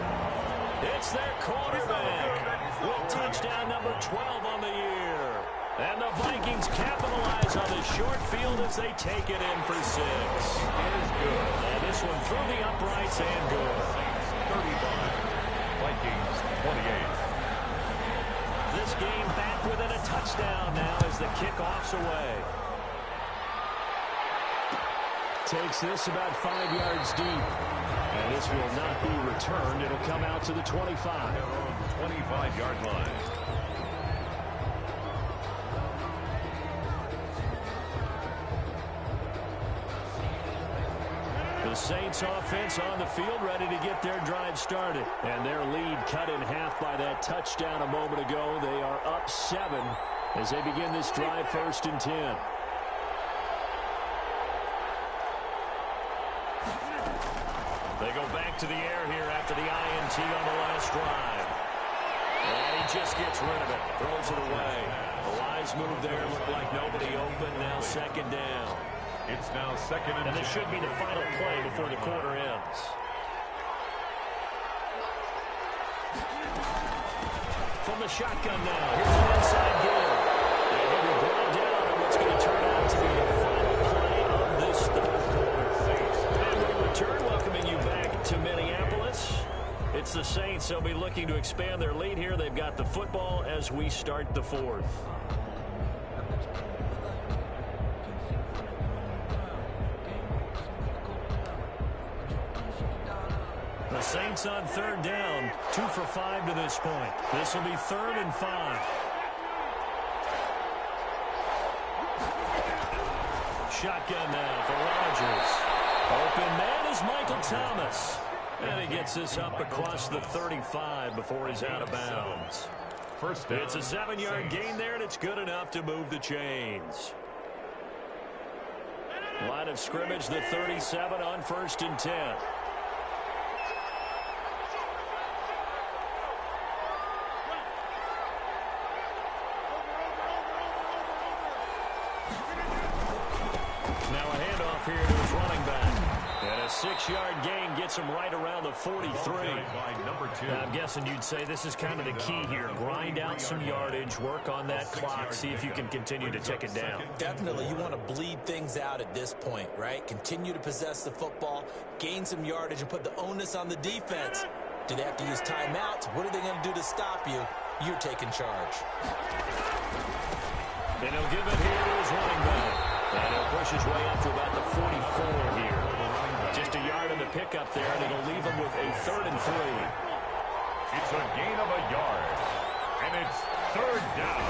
It's their quarterback with touchdown number 12 on the year. And the Vikings capitalize on this short field as they take it in for 6. It is good. And this one through the uprights and good. 35. Vikings 28. This game back within a touchdown now as the kickoff's away. Takes this about 5 yards deep. And this will not be returned. It'll come out to the 25. 25-yard line. The Saints offense on the field ready to get their drive started. And their lead cut in half by that touchdown a moment ago. They are up 7 as they begin this drive 1st and 10. They go back to the air here after the INT on the last drive. And he just gets rid of it. Throws it away. The wise move there. Looked like nobody open. Now 2nd down. It's now 2nd and 10. And this should be the final play before the quarter ends. From the shotgun now. Here's an inside game. And he'll be brought down on what's going to turn out to be the final play of this 3rd quarter. And we return, welcoming you back to Minneapolis. It's the Saints. They'll be looking to expand their lead here. They've got the football as we start the 4th. The Saints on 3rd down, 2 for 5 to this point. This will be 3rd and 5. Shotgun now for Rodgers. Open man is Michael Thomas. And he gets this up across the 35 before he's out of bounds. First down. It's a 7-yard gain there, and it's good enough to move the chains. Line of scrimmage, the 37 on 1st and 10. Here to his running back. And a 6-yard gain gets him right around the 43. I'm guessing you'd say this is kind of the key here. Grind out some yardage, work on that clock, see if you can continue to tick it down. Definitely, you want to bleed things out at this point, right? Continue to possess the football, gain some yardage, and put the onus on the defense. Do they have to use timeouts? What are they going to do to stop you? You're taking charge. And he'll give it here to his running back. And he'll push his way up to about the 44 here. Just a yard in the pickup there, and it'll leave him with a 3rd and 3. It's a gain of a yard. And it's 3rd down.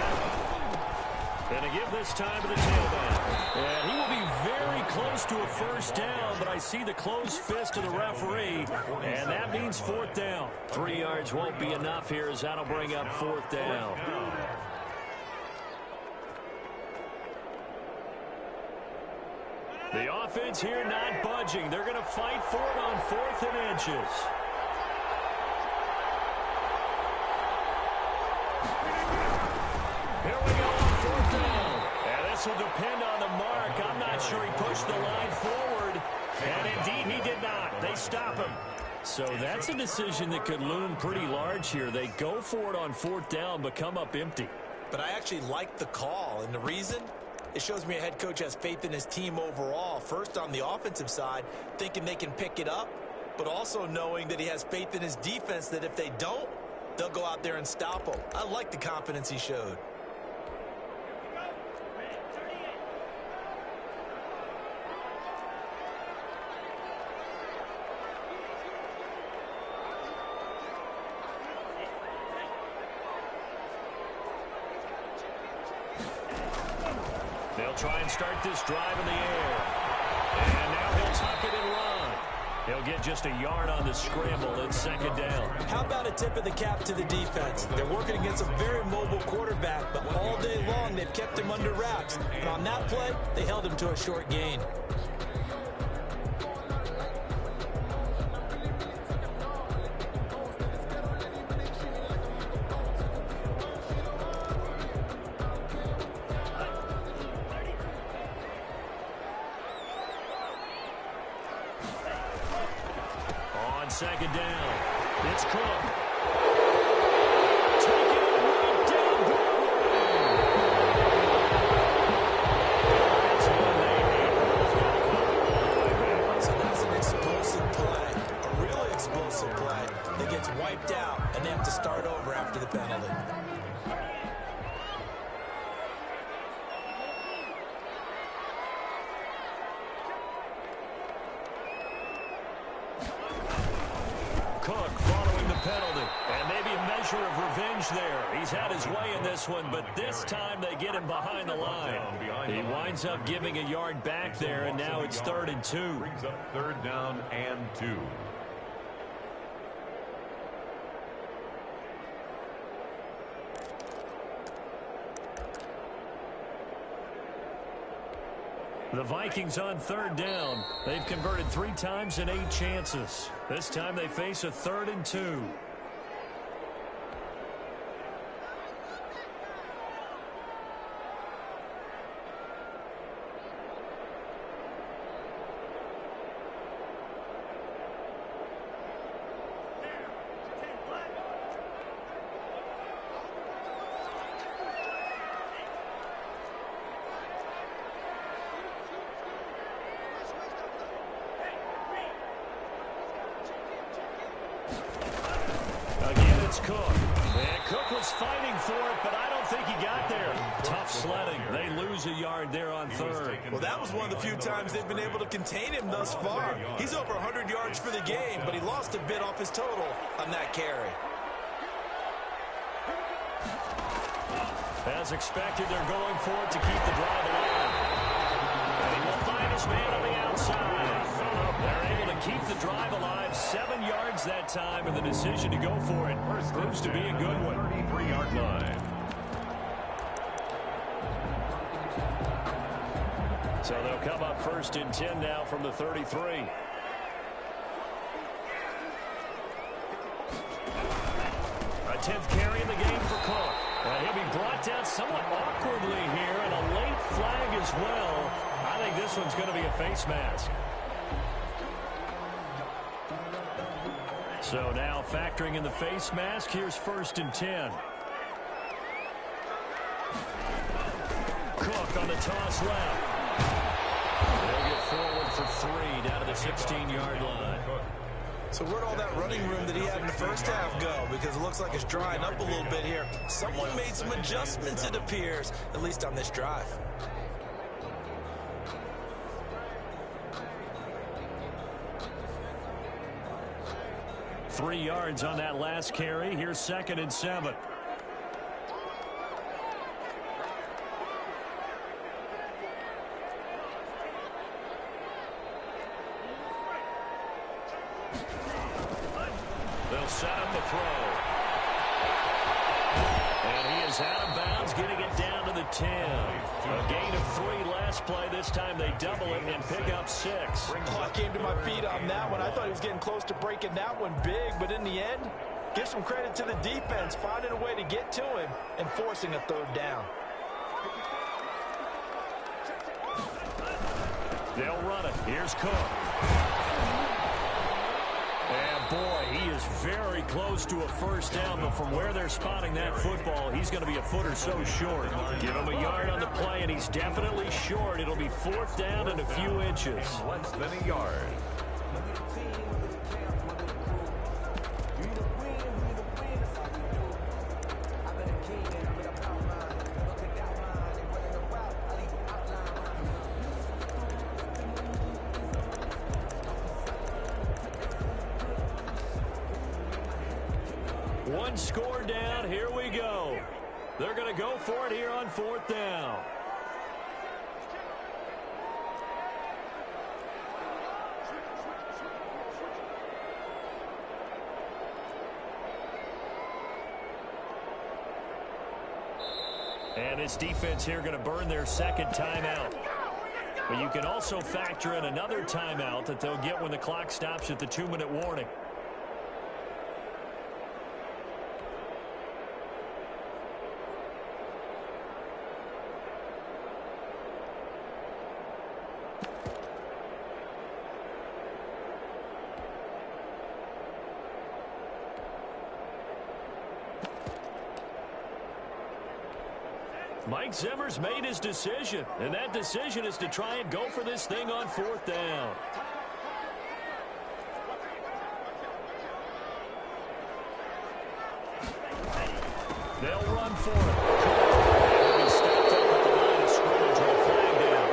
And to give this time to the tailback. And he will be very close to a 1st down, but I see the closed fist of the referee, and that means 4th down. 3 yards won't be enough here as that'll bring up 4th down. The offense here not budging. They're going to fight for it on 4th and inches. Here we go on 4th down. And this will depend on the mark. I'm not sure he pushed the line forward. And indeed he did not. They stop him. So that's a decision that could loom pretty large here. They go for it on 4th down, but come up empty. But I actually like the call, and the reason? It shows me a head coach has faith in his team overall. First, on the offensive side, thinking they can pick it up, but also knowing that he has faith in his defense that if they don't, they'll go out there and stop them. I like the confidence he showed. They'll try and start this drive in the air. And now he'll tuck it and run. He'll get just a yard on the scramble. It's second down. How about a tip of the cap to the defense? They're working against a very mobile quarterback, but all day long they've kept him under wraps. And on that play, they held him to a short gain. Second down. It's Cook. Taking it right down Broadway. That's one they hate. So that's an explosive play, a really explosive play that gets wiped out, and they have to start over after the penalty. Cook following the penalty. And maybe a measure of revenge there. He's had his way in this one, but this time they get him behind the line. He winds up giving a yard back there, and now it's 3rd and 2. Brings up 3rd down and 2. The Vikings on 3rd down. They've converted 3 times in 8 chances. This time they face a 3rd and 2. Cook. And Cook was fighting for it, but I don't think he got there. Tough sledding. They lose a yard there on 3rd. Well, that was one of the few times they've been able to contain him thus far. He's over 100 yards for the game, but he lost a bit off his total on that carry. As expected, they're going for it to keep the drive alive. And he will find his man on the outside. They're able to keep the drive alive. 7 yards that time, and the decision to go for it proves to be a good one. 33-yard line. So they'll come up 1st and 10 now from the 33. A 10th carry in the game for Cook. He'll be brought down somewhat awkwardly here, and a late flag as well. I think this one's going to be a face mask. So now factoring in the face mask, here's 1st and 10. Cook on the toss left. They'll get forward for 3 down to the 16-yard line. So where'd all that running room that he had in the first half go? Because it looks like it's drying up a little bit here. Someone made some adjustments, it appears, at least on this drive. Three yards on that last carry. Here's 2nd and 7. They'll set up the throw. And he is out of bounds, getting it down to the 10. A gain of 3 last play. This time they double it and pick up 6. Oh, I came to my feet on that one. I thought he was getting close to breaking that one big, but in the end, give some credit to the defense, finding a way to get to him and forcing a 3rd down. They'll run it. Here's Cook. And boy, he is very close to a 1st down, but from where they're spotting that football, he's going to be a foot or so short. Give him a yard on the play, and he's definitely short. It'll be 4th down and a few inches. Less than a yard. One score down. Here we go. They're going to go for it here on 4th down. And this defense here going to burn their second timeout. But you can also factor in another timeout that they'll get when the clock stops at the 2-minute warning. Mike Zimmer's made his decision, and that decision is to try and go for this thing on 4th down. They'll run for it. He'll be stopped up at the line of scrimmage with a flag down.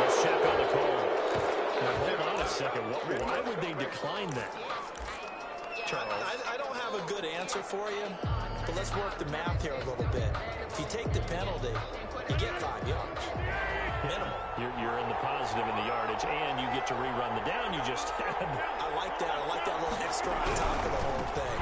Let's check on the call. Now, hold on a second. Why would they decline that? Charles, I don't have a good answer for you, but let's work the math here a little bit. If you take the penalty, you get 5 yards. Minimum. You're in the positive in the yardage, and you get to rerun the down you just had. I like that. I like that little extra on top of the whole thing.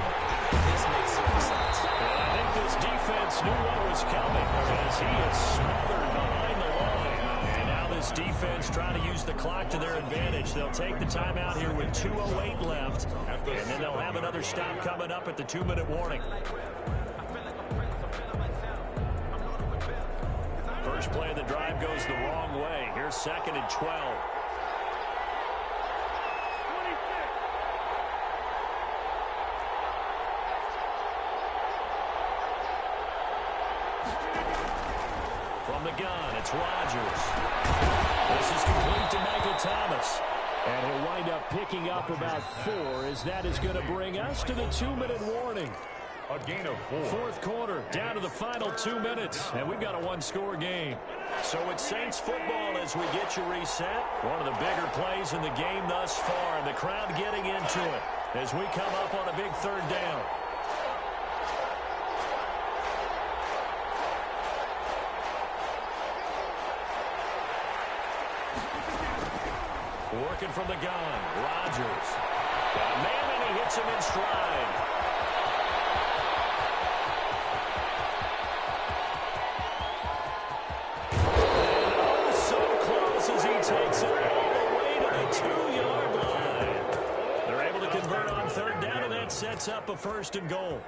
This makes zero sense. And I think this defense knew what was coming as he is smothered behind the line. And now this defense trying to use the clock to their advantage. They'll take the timeout here with 2:08 left, and then they'll have another stop coming up at the 2-minute warning. First play of the drive goes the wrong way. Here's 2nd and 12. From the gun, it's Rodgers. This is complete to Michael Thomas. And he'll wind up picking up about 4 as that is going to bring us to the 2-minute warning. A gain of 4. Fourth quarter, down to the final 2 minutes, and we've got a one-score game. So it's Saints football as we get you reset. One of the bigger plays in the game thus far, and the crowd getting into it as we come up on a big 3rd down. Working from the gun, Rodgers. Got a man, and he hits him in stride. Takes it all the way to the 2-yard line. They're able to convert on 3rd down, and that sets up a 1st and goal.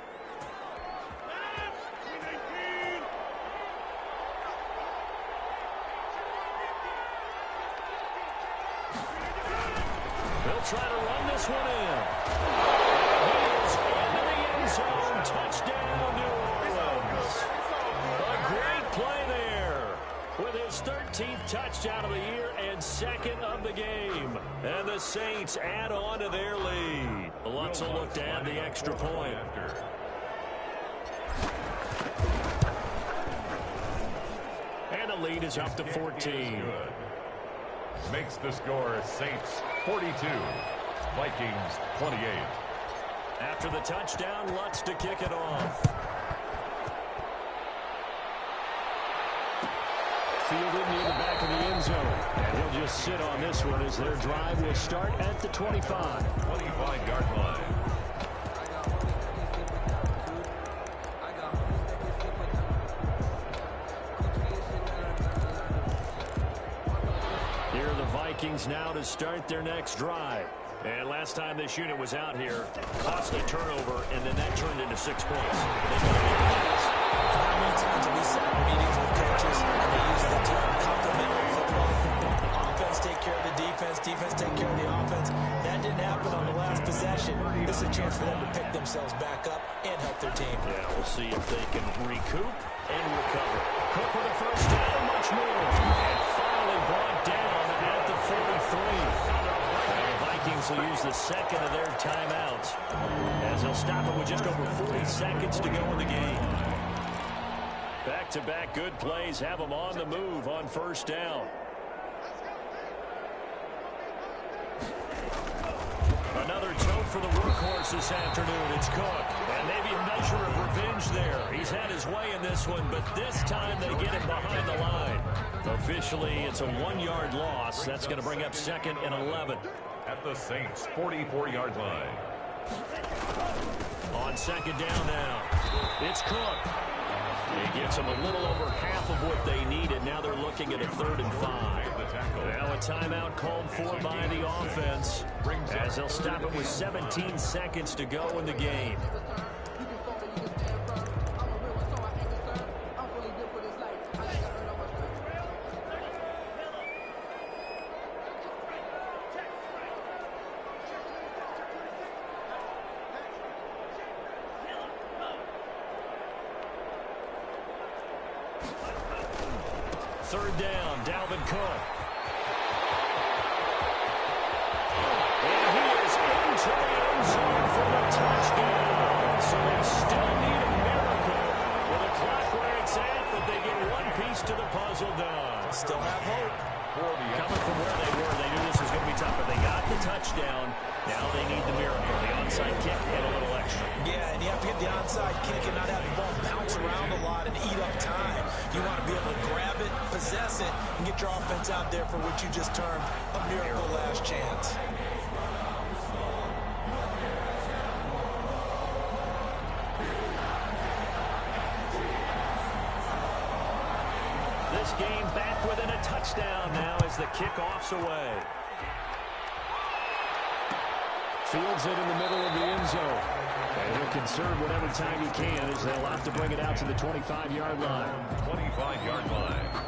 They'll try to run this one in. He is into the end zone. Touchdown, New Orleans. A great play there with his 13th touchdown of the year and 2nd of the game. And the Saints add on to their lead. Lutz will look to add the extra point. And the lead is up to 14. Makes the score Saints 42, Vikings 28. After the touchdown, Lutz to kick it off. Fielded near the back of the end zone. And he'll just sit on this one as their drive will start at the 25. 25-yard line. Here are the Vikings now to start their next drive. And last time this unit was out here, cost a turnover, and then that turned into 6 points. How many times have we sat in meetings with coaches and they use the term complementary football? Offense take care of the defense, defense take care of the offense. That didn't happen on the last possession. This is a chance for them to pick themselves back up and help their team. Yeah, we'll see if they can recoup and recover. Cook with a 1st down, much more. And finally brought down at the 43. Vikings will use the 2nd of their timeouts as they'll stop it with just over 40 seconds to go in the game. Back-to-back good plays have them on the move on 1st down. Another tote for the workhorse this afternoon. It's Cook. And maybe a measure of revenge there. He's had his way in this one, but this time they get him behind the line. Officially, it's a 1-yard loss. That's going to bring up 2nd and 11. At the Saints' 44-yard line. On 2nd down now, it's Cook. He gets them a little over half of what they needed. Now they're looking at a 3rd and 5. Now a timeout called for by the offense, as they'll stop it with 17 seconds to go in the game. Third down, Dalvin Cook. And he is into the end zone for the touchdown. So they still need a miracle with the clock where it's at, but they get one piece to the puzzle done. Still have hope. Coming from where they were, they knew this was going to be tough, but they got the touchdown. Now they need the miracle, the onside kick and a little extra. Yeah, and you have to get the onside kick and not have the ball bounce around a lot and eat up time. You want to be able to grab it, possess it, and get your offense out there for what you just termed a miracle last chance. This game back within a touchdown now as the kickoff's away. Fields it in the middle of the end zone. And he'll conserve whatever time he can as they'll have to bring it out to the 25-yard line. 25-yard line.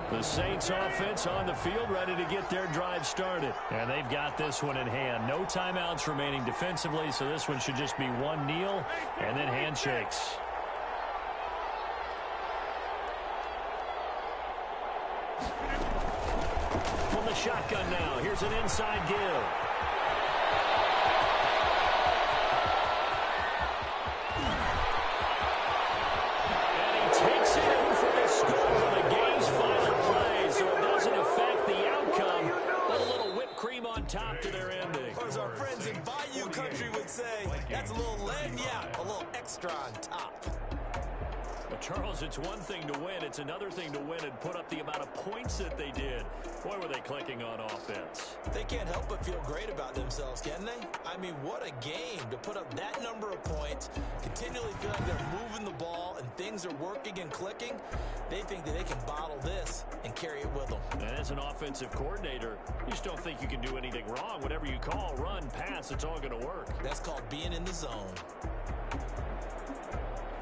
The Saints offense on the field, ready to get their drive started. And they've got this one in hand. No timeouts remaining defensively, so this one should just be one kneel and then handshakes. From the shotgun now, here's an inside give. Top to their ending. Or as our friends in Bayou Country would say, that's a little lagniappe, a little extra on top. But Charles, it's one thing to win. It's another thing to win and put up the amount of points that they did. Boy, were they clicking on offense. They can't help but feel great about themselves, can they? I mean, what a game to put up that number of points, continually feel like they're moving the ball and things are working and clicking. They think that they can bottle this and carry it with them. And as an offensive coordinator, you just don't think you can do anything wrong. Whatever you call, run, pass, it's all going to work. That's called being in the zone.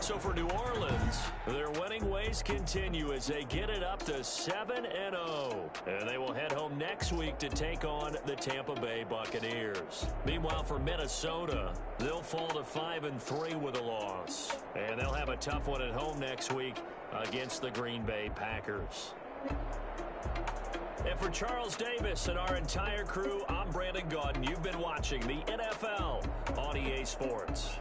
So for New Orleans, their winning ways continue as they get it up to 7-0. And they will head home next week to take on the Tampa Bay Buccaneers. Meanwhile, for Minnesota, they'll fall to 5-3 with a loss. And they'll have a tough one at home next week against the Green Bay Packers. And for Charles Davis and our entire crew, I'm Brandon Gaudin. You've been watching the NFL on EA Sports.